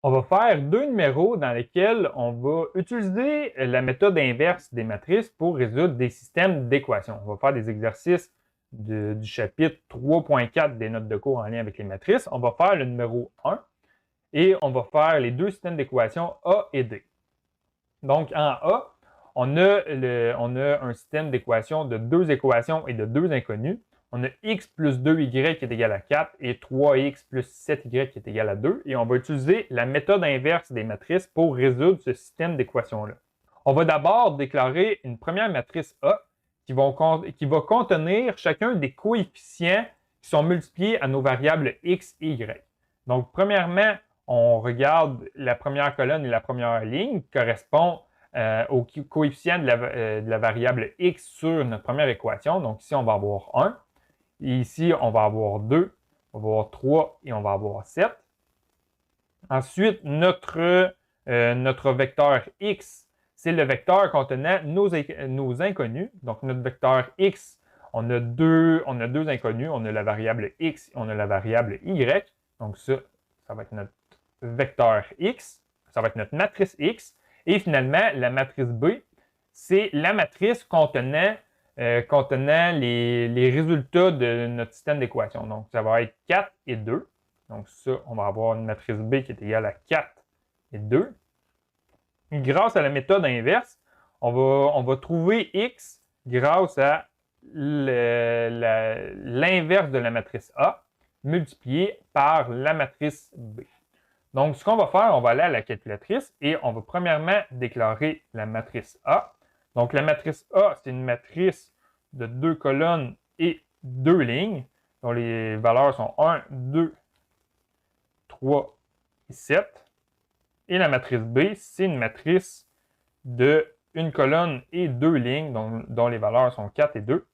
On va faire deux numéros dans lesquels on va utiliser la méthode inverse des matrices pour résoudre des systèmes d'équations. On va faire des exercices du chapitre 3.4 des notes de cours en lien avec les matrices. On va faire le numéro 1 et on va faire les deux systèmes d'équations A et D. Donc, en A, on a un système d'équations de deux équations et de deux inconnus. On a x plus 2y qui est égal à 4 et 3x plus 7y qui est égal à 2. Et on va utiliser la méthode inverse des matrices pour résoudre ce système d'équations-là. On va d'abord déclarer une première matrice A qui va contenir chacun des coefficients qui sont multipliés à nos variables x et y. Donc, premièrement, on regarde la première colonne et la première ligne qui correspondent au coefficient de la variable x sur notre première équation. Donc, ici, on va avoir 1. Et ici, on va avoir 2, on va avoir 3 et on va avoir 7. Ensuite, notre vecteur x, c'est le vecteur contenant nos inconnus. Donc, notre vecteur x, on a deux inconnus. On a la variable x et on a la variable y. Donc, ça va être notre vecteur x. Ça va être notre matrice x. Et finalement, la matrice B, c'est la matrice contenant les résultats de notre système d'équations. Donc, ça va être 4 et 2. Donc, ça, on va avoir une matrice B qui est égale à 4 et 2. Et grâce à la méthode inverse, on va trouver x grâce à l'inverse de la matrice A multiplié par la matrice B. Donc, ce qu'on va faire, on va aller à la calculatrice et on va premièrement déclarer la matrice A. Donc, la matrice A, c'est une matrice de deux colonnes et deux lignes, dont les valeurs sont 1, 2, 3 et 7. Et la matrice B, c'est une matrice de une colonne et deux lignes, dont les valeurs sont 4 et 2.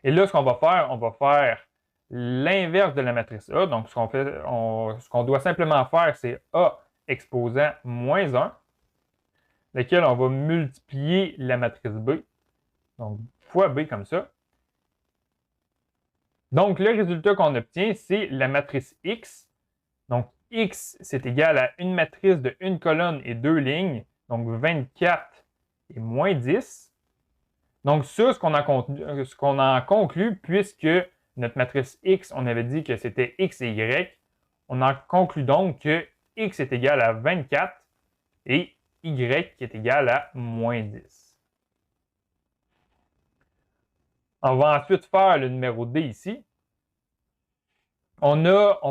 Et là, ce qu'on va faire l'inverse de la matrice A. Donc, ce qu'on doit simplement faire, c'est A exposant moins 1, lequel on va multiplier la matrice B. Donc, fois B comme ça. Donc, le résultat qu'on obtient, c'est la matrice X. Donc, X, c'est égal à une matrice de une colonne et deux lignes. Donc, 24 et moins 10. Donc, ça, ce qu'on en conclut, puisque notre matrice X, on avait dit que c'était X et Y, on en conclut donc que X est égal à 24 et Y qui est égal à moins 10. On va ensuite faire le numéro D ici. On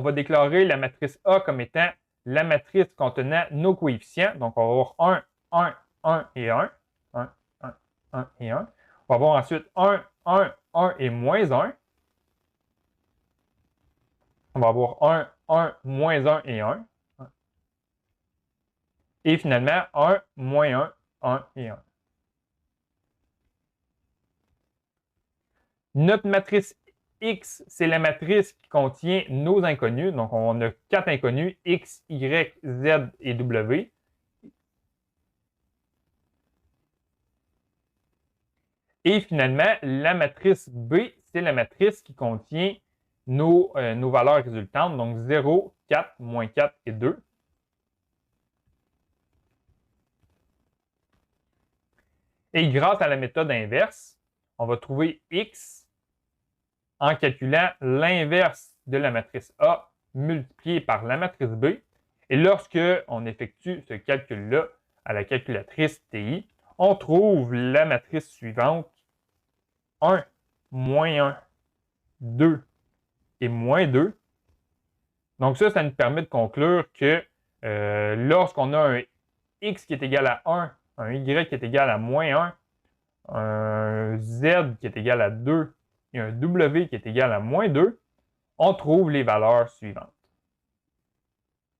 va déclarer la matrice A comme étant la matrice contenant nos coefficients. Donc, on va avoir 1, 1, 1 et 1. 1, 1, 1 et 1. On va avoir ensuite 1, 1, 1 et moins 1. On va avoir 1, 1, moins 1 et 1. Et finalement, 1, moins 1, 1 et 1. Notre matrice X, c'est la matrice qui contient nos inconnus. Donc, on a 4 inconnus, X, Y, Z et W. Et finalement, la matrice B, c'est la matrice qui contient nos valeurs résultantes, donc 0, 4, moins 4 et 2. Et grâce à la méthode inverse, on va trouver X en calculant l'inverse de la matrice A multiplié par la matrice B. Et lorsque on effectue ce calcul-là à la calculatrice TI, on trouve la matrice suivante: 1, moins 1, 2 et moins 2. Donc ça nous permet de conclure que lorsqu'on a un x qui est égal à 1, un y qui est égal à moins 1, un z qui est égal à 2 et un w qui est égal à moins 2, on trouve les valeurs suivantes.